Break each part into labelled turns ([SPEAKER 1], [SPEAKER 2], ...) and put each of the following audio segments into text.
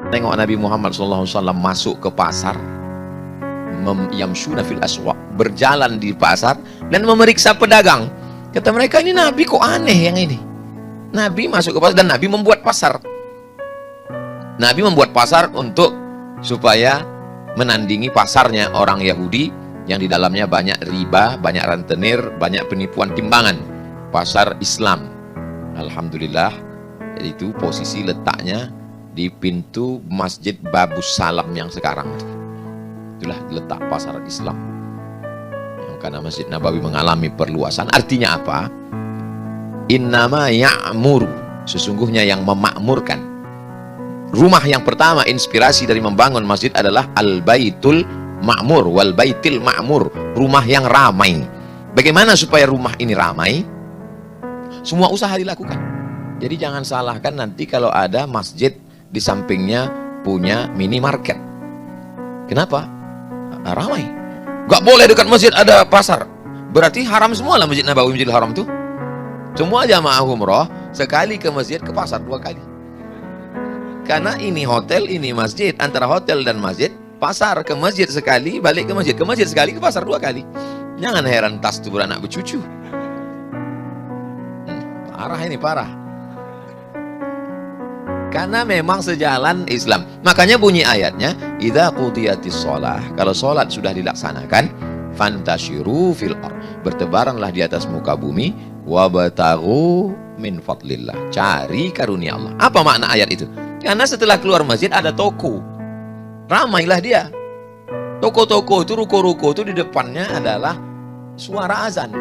[SPEAKER 1] tengok Nabi Muhammad SAW masuk ke pasar, yamshuna fil aswaq, berjalan di pasar dan memeriksa pedagang. Kata mereka, ini Nabi kok aneh yang ini. Nabi masuk ke pasar dan Nabi membuat pasar. Nabi membuat pasar untuk supaya menandingi pasarnya orang Yahudi yang di dalamnya banyak riba, banyak rentenir, banyak penipuan timbangan. Pasar Islam. Alhamdulillah, itu posisi letaknya di pintu Masjid Babus Salam yang sekarang. Itulah letak pasar Islam. Karena Masjid Nabawi mengalami perluasan. Artinya apa? Innama ya'muru, sesungguhnya yang memakmurkan. Rumah yang pertama inspirasi dari membangun masjid adalah Al-Baitul Ma'mur wal Baitil Ma'mur, rumah yang ramai. Bagaimana supaya rumah ini ramai? Semua usaha dilakukan. Jadi jangan salahkan nanti kalau ada masjid di sampingnya punya minimarket. Kenapa? Ramai. Gak boleh dekat masjid ada pasar. Berarti haram semua lah Masjid Nabawi, Masjidil Haram tuh. Semua jamaah umroh sekali ke masjid, ke pasar 2 kali. Karena ini hotel, ini masjid. Antara hotel dan masjid, pasar. Ke masjid sekali, balik ke masjid. Ke masjid sekali, ke pasar 2 kali. Jangan heran tas itu beranak bercucu. Parah ini, parah. Karena memang sejalan Islam. Makanya bunyi ayatnya, idza qudiyatis shalah, kalau sholat sudah dilaksanakan, fantashiru fil ardh, bertebaranlah di atas muka bumi, wabtaghu min fadlillah, cari karunia Allah. Apa makna ayat itu? Karena setelah keluar masjid ada toko, ramailah dia. Toko-toko itu, ruko-ruko itu di depannya adalah suara azan.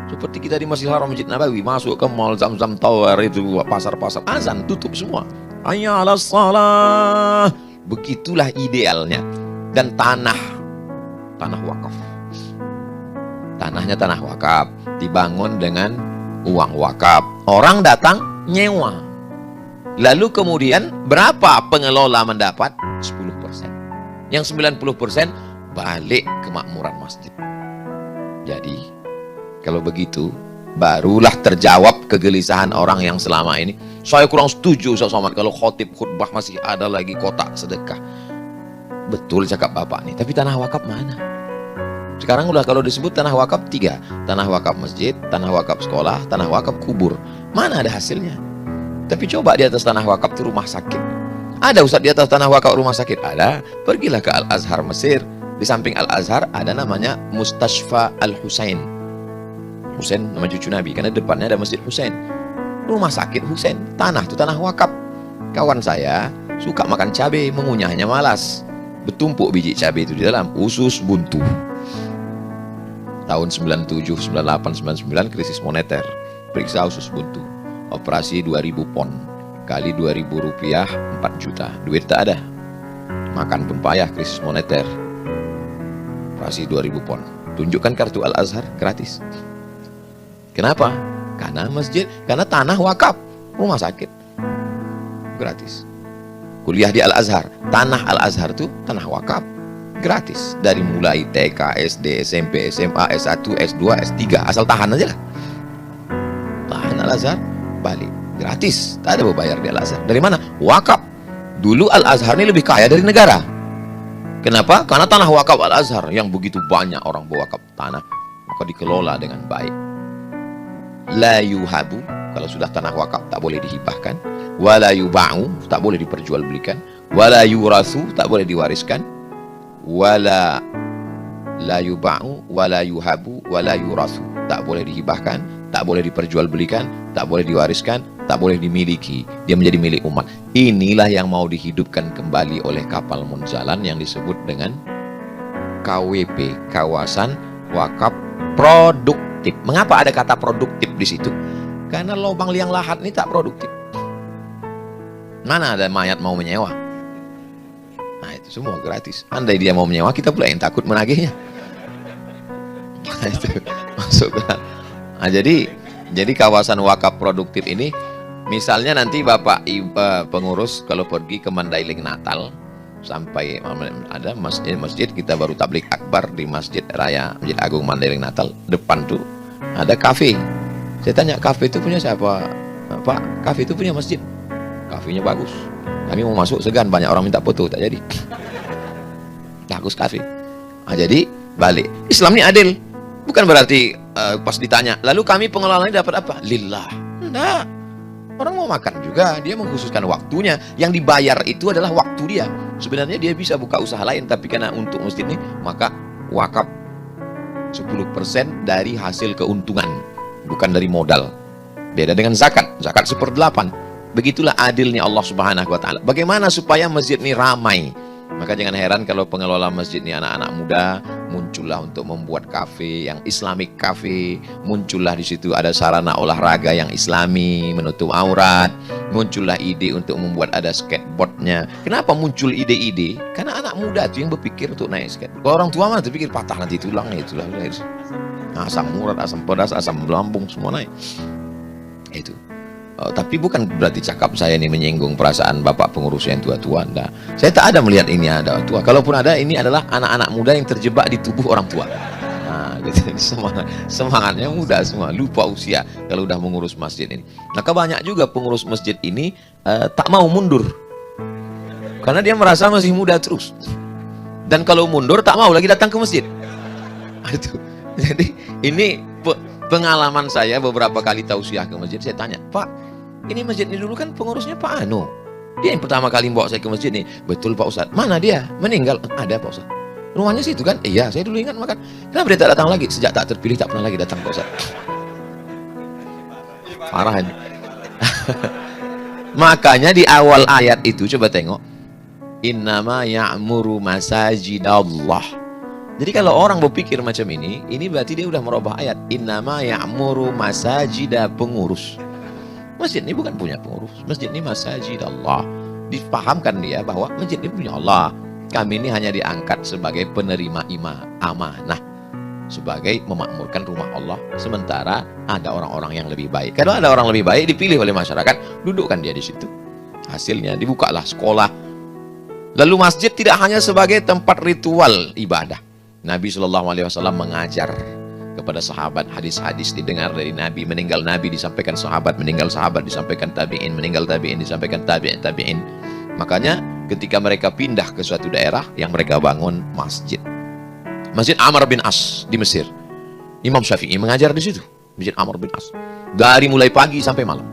[SPEAKER 1] Seperti kita di Masjidil Haram, Masjid Nabawi, masuk ke mall Zamzam Tower itu, pasar-pasar, azan tutup semua. Hayya 'alas shalah. Begitulah idealnya. Dan tanah wakaf. Tanahnya tanah wakaf, dibangun dengan uang wakaf. Orang datang nyewa. Lalu kemudian berapa pengelola mendapat? 10%. Yang 90% balik ke makmuran masjid. Jadi kalau begitu, barulah terjawab kegelisahan orang yang selama ini, saya kurang setuju Ustaz Somad kalau khotib khutbah masih ada lagi kotak sedekah. Betul cakap Bapak nih, tapi tanah wakaf mana? Sekarang udah kalau disebut tanah wakaf 3. Tanah wakaf masjid, tanah wakaf sekolah, tanah wakaf kubur. Mana ada hasilnya? Tapi coba di atas tanah wakaf itu rumah sakit. Ada Ustaz di atas tanah wakaf rumah sakit? Ada. Pergilah ke Al-Azhar Mesir. Di samping Al-Azhar ada namanya Mustashfa Al-Husain. Husain nama cucu Nabi, karena depannya ada Masjid Husain. Rumah sakit Husain, tanah itu tanah wakaf. Kawan saya suka makan cabai, mengunyahnya malas. Bertumpuk biji cabai itu di dalam, usus buntu. Tahun 97, 98, 99 krisis moneter. Periksa usus buntu. Operasi 2000 pon. Kali 2000 rupiah 4 juta. Duit tak ada. Makan pun payah, krisis moneter. Operasi 2000 pon. Tunjukkan kartu Al-Azhar, gratis. Kenapa? Karena masjid, karena tanah wakaf, rumah sakit, gratis. Kuliah di Al-Azhar, tanah Al-Azhar itu tanah wakaf, gratis. Dari mulai TK, SD, SMP, SMA, S1, S2, S3, asal tahan aja lah. Tahan Al-Azhar, balik, gratis. Tak ada bayar di Al-Azhar. Dari mana? Wakaf. Dulu Al-Azhar ini lebih kaya dari negara. Kenapa? Karena tanah wakaf Al-Azhar yang begitu banyak orang berwakaf tanah, maka dikelola dengan baik. La yuhabu, kalau sudah tanah wakaf tak boleh dihibahkan. Wala yuba'u, tak boleh diperjualbelikan. Wala yurasu, tak boleh diwariskan. Wala la yuba'u, wala yuhabu, wala yurasu, tak boleh dihibahkan, tak boleh diperjualbelikan, tak boleh diwariskan, tak boleh dimiliki. Dia menjadi milik umat. Inilah yang mau dihidupkan kembali oleh kapal Munzalan yang disebut dengan KWP, kawasan wakaf produktif. Mengapa ada kata produktif di situ? Karena lubang liang lahat ini tak produktif. Mana ada mayat mau menyewa? Nah itu semua gratis. Andai dia mau menyewa, kita pula yang takut menagihnya. Nah, itu masuk. Nah, jadi kawasan wakaf produktif ini, misalnya nanti Bapak Ibu pengurus kalau pergi ke Mandailing Natal, sampai ada masjid kita baru tablik akbar di Masjid Raya Masjid Agung Mandailing Natal, depan tuh ada kafe. Saya tanya, kafe itu punya siapa? Pak, kafe itu punya masjid. Kafenya bagus, Kami mau masuk segan, banyak orang minta foto, tak jadi. Bagus kafe. Nah, jadi balik. Islam ini adil. Bukan berarti pas ditanya, lalu kami pengelolanya dapat apa? Lillah. Enggak. Orang mau makan juga, dia mengkhususkan waktunya. Yang dibayar itu adalah waktu dia. Sebenarnya dia bisa buka usaha lain, tapi karena untuk masjid ini, maka wakaf 10% dari hasil keuntungan, bukan dari modal. Beda dengan zakat. Zakat 1/8. Begitulah adilnya Allah Subhanahu wa Ta'ala. Bagaimana supaya masjid ini ramai? Maka jangan heran kalau pengelola masjid ini anak-anak muda, muncullah untuk membuat kafe yang Islamic cafe, muncullah di situ ada sarana olahraga yang Islami, menutup aurat, muncullah ide untuk membuat ada skateboardnya. Kenapa muncul ide-ide? Karena anak muda itu yang berpikir untuk naik skateboard. Kalau orang tua mah terpikir patah nanti tulangnya, itulah. Asam urat, asam pedas, asam lambung semua naik. Itu. Tapi bukan berarti cakap saya ini menyinggung perasaan bapak pengurus yang tua-tua. Enggak. Saya tak ada melihat ini ada tua. Kalaupun ada, ini adalah anak-anak muda yang terjebak di tubuh orang tua. Nah, gitu. Semangatnya muda semua, lupa usia kalau udah mengurus masjid ini. Maka banyak juga pengurus masjid ini tak mau mundur. Karena dia merasa masih muda terus. Dan kalau mundur tak mau lagi datang ke masjid. Itu. Jadi ini pengalaman saya beberapa kali tausiah ke masjid, saya tanya, Pak, ini masjid ini dulu kan pengurusnya Pak Anu. Dia yang pertama kali bawa saya ke masjid nih. Betul Pak Ustadz. Mana dia? Meninggal. Ada Pak Ustadz. Rumahnya situ kan? Iya, saya dulu ingat makan. Kenapa dia tak datang lagi? Sejak tak terpilih tak pernah lagi datang Pak Ustadz. Parah ini. Makanya di awal ayat itu coba tengok. Innama ya'muru masajidallah. Jadi kalau orang berpikir macam ini berarti dia udah merubah ayat. Innama ya'muru masajida, pengurus. Masjid ini bukan punya pengurus. Masjid ini masajid Allah. Dipahamkan dia bahwa masjid ini punya Allah. Kami ini hanya diangkat sebagai penerima amanah, sebagai memakmurkan rumah Allah. Sementara ada orang-orang yang lebih baik. Kalau ada orang lebih baik dipilih oleh masyarakat, dudukkan dia di situ. Hasilnya dibukalah sekolah. Lalu masjid tidak hanya sebagai tempat ritual ibadah. Nabi SAW mengajar kepada sahabat, hadis-hadis didengar dari Nabi, meninggal Nabi disampaikan sahabat, meninggal sahabat disampaikan tabi'in, meninggal tabi'in disampaikan tabi'in. Makanya ketika mereka pindah ke suatu daerah, yang mereka bangun masjid. Masjid Amr bin As di Mesir. Imam Syafi'i mengajar di situ. Masjid Amr bin As. Dari mulai pagi sampai malam.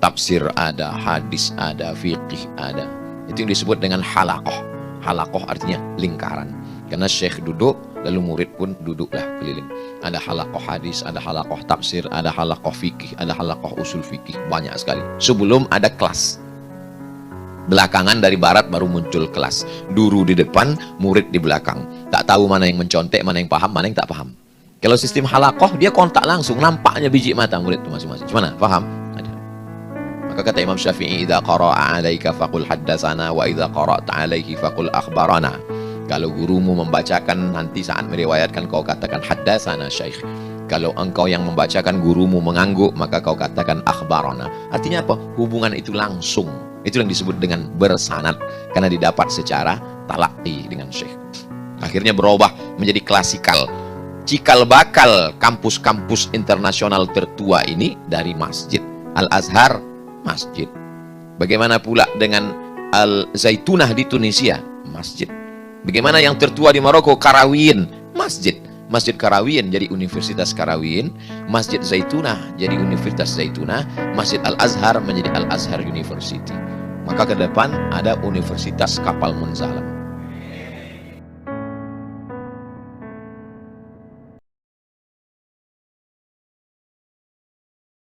[SPEAKER 1] Tafsir ada, hadis ada, fiqih ada. Itu yang disebut dengan halaqah. Halaqah artinya lingkaran. Karena syekh duduk, lalu murid pun duduklah keliling. Ada halaqah hadis, ada halaqah tafsir, ada halaqah fikih, ada halaqah usul fikih. Banyak sekali. Sebelum ada kelas. Belakangan dari barat baru muncul kelas. Guru di depan, murid di belakang. Tak tahu mana yang mencontek, mana yang paham, mana yang tak paham. Kalau sistem halaqah, dia kontak langsung. Nampaknya biji mata murid itu masing-masing. Gimana? Paham? Ada. Maka kata Imam Syafi'i, idza qara'a 'alaika faqul haddatsana wa idza qara'ta 'alaihi faqul akhbarana. Kalau gurumu membacakan, nanti saat meriwayatkan kau katakan haddatsana syekh. Kalau engkau yang membacakan, gurumu mengangguk, maka kau katakan akhbarana. Artinya apa? Hubungan itu langsung. Itu yang disebut dengan bersanad, karena didapat secara talaqi dengan syekh. Akhirnya berubah menjadi klasikal. Cikal bakal kampus-kampus internasional tertua ini dari masjid. Al-Azhar, masjid. Bagaimana pula dengan Al-Zaitunah di Tunisia? Masjid. Bagaimana yang tertua di Maroko, Qarawiyyin, masjid. Masjid Qarawiyyin jadi Universitas Qarawiyyin, Masjid Zaitunah jadi Universitas Zaitunah, Masjid Al-Azhar menjadi Al-Azhar University. Maka ke depan ada Universitas Kapal Munzalam.